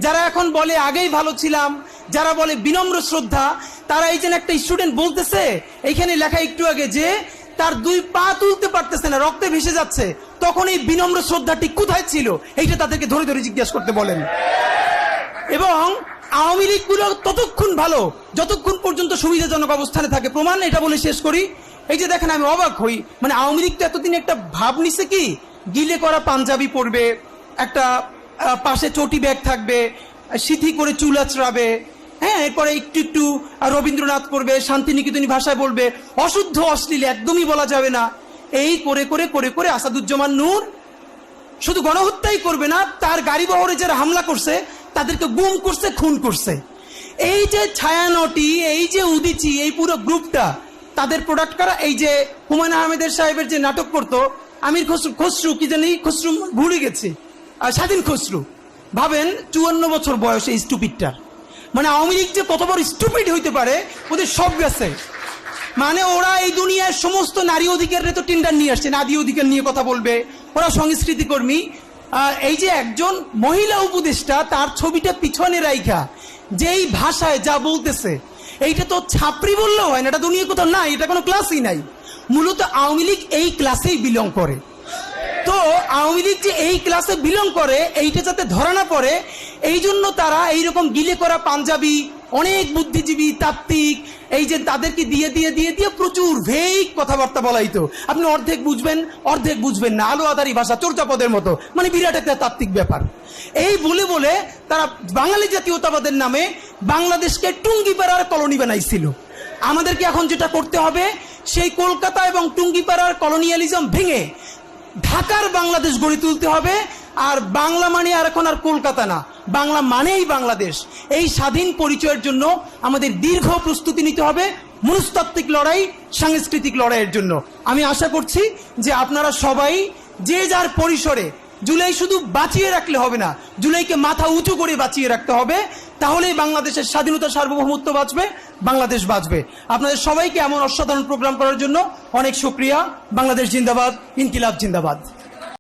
যারা এখন বলে আগেই ভালো ছিলাম, যারা বলে বিনম্র শ্রদ্ধা, তারা এই যে একটা স্টুডেন্ট বলতেছে এইখানে লেখা একটু আগে যে তার 2 পা তুলতে পারতেছে না, রক্তে ভেসে যাচ্ছে, তখন এই বিনম্র শ্রদ্ধাটি কোথায় ছিল এইটা তাদেরকে ধরে ধরে জিজ্ঞাসা করতে বলেন। এবং আওয়ামী লীগ গুলো ততক্ষণ ভালো যতক্ষণ পর্যন্ত সুবিধাজনক অবস্থানে থাকে। প্রমাণ এটা বলে শেষ করি, এই যে দেখেন আমি অবাক হই, মানে আওয়ামী লীগ তো এতদিন একটা ভাব নিছে কি গিলে করা পাঞ্জাবি পরবে, একটা পাশে চটি ব্যাগ থাকবে, সিথি করে চুল আঁচড়াবে, হ্যাঁ, এরপরে একটু একটু রবীন্দ্রনাথ পড়বে, শান্তিনিকেতনী ভাষায় বলবে, অশুদ্ধ অশ্লীল একদমই বলা যাবে না। এই করে করে করে করে আসাদুজ্জামান নূর শুধু গণহত্যাই করবে না, তার গাড়ি বহরে যারা হামলা করছে তাদেরকে গুম করছে, খুন করছে। এই যে ছায়ানটি, এই যে উদিচি, এই পুরো গ্রুপটা তাদের প্রোডাক্ট করা। এই যে হুমায়ুন আহমেদের সাহেবের যে নাটক করতো আমির খসরু কি জানি, খসরু ভুলে গেছি, স্বাধীন খসরু, ভাবেন 54 বছর বয়সে স্টুপিডটার, মানে আওয়ামী লীগ যে কত বড় স্টুপিড হইতে পারে ওদের সব গেছে। মানে ওরা এই দুনিয়ার সমস্ত নারী অধিকারের তো টেন্ডার নিয়ে আসছে, নারী অধিকার নিয়ে কথা বলবে, ওরা সংস্কৃতি কর্মী। এই যে একজন মহিলা উপদেষ্টা তার ছবিটা পিছনে রাইখা যেই ভাষায় যা বলতেছে, এইটা তো ছাপড়ি বললেও হয় না, এটা দুনিয়া কোথাও নাই, এটা কোনো ক্লাসই নাই। মূলত আওয়ামী লীগ এই ক্লাসেই বিলং করে। তো আওয়ামী লীগ যে এই ক্লাসে বিলং করে এইটা যাতে ধরা না পড়ে, এই জন্য তারা এইরকম গিলে করা পাঞ্জাবি, অনেক বুদ্ধিজীবী তাত্ত্বিক, এই যে তাদেরকে দিয়ে দিয়ে দিয়ে দিয়ে প্রচুর ভেগ কথাবার্তা বলাইতো। আপনি অর্ধেক বুঝবেন অর্ধেক বুঝবেন না, আলো আদারি ভাষা, চর্যাপদের মতো, মানে বিরাট একটা তাত্ত্বিক ব্যাপার। এই বলে বলে তারা বাঙালি জাতীয়তাবাদের নামে বাংলাদেশকে টুঙ্গিপাড়ার কলোনি বানাইছিল। আমাদেরকে এখন যেটা করতে হবে, সেই কলকাতা এবং টুঙ্গিপাড়ার কলোনিয়ালিজম ভেঙে ঢাকার বাংলাদেশ গড়ে তুলতে হবে। আর বাংলা মানে আর এখন আর কলকাতা না, বাংলা মানেই বাংলাদেশ। এই স্বাধীন পরিচয়ের জন্য আমাদের দীর্ঘ প্রস্তুতি নিতে হবে, মনস্তাত্ত্বিক লড়াই, সাংস্কৃতিক লড়াইয়ের জন্য। আমি আশা করছি যে আপনারা সবাই যে যার পরিসরে, জুলাই শুধু বাঁচিয়ে রাখলে হবে না, জুলাইকে মাথা উঁচু করে বাঁচিয়ে রাখতে হবে, তাহলেই বাংলাদেশের স্বাধীনতা, সার্বভৌমত্ব বাঁচবে, বাংলাদেশ বাঁচবে। আপনাদের সবাইকে এমন অসাধারণ প্রোগ্রাম করার জন্য অনেক শুকরিয়া। বাংলাদেশ জিন্দাবাদ, ইনকিলাব জিন্দাবাদ।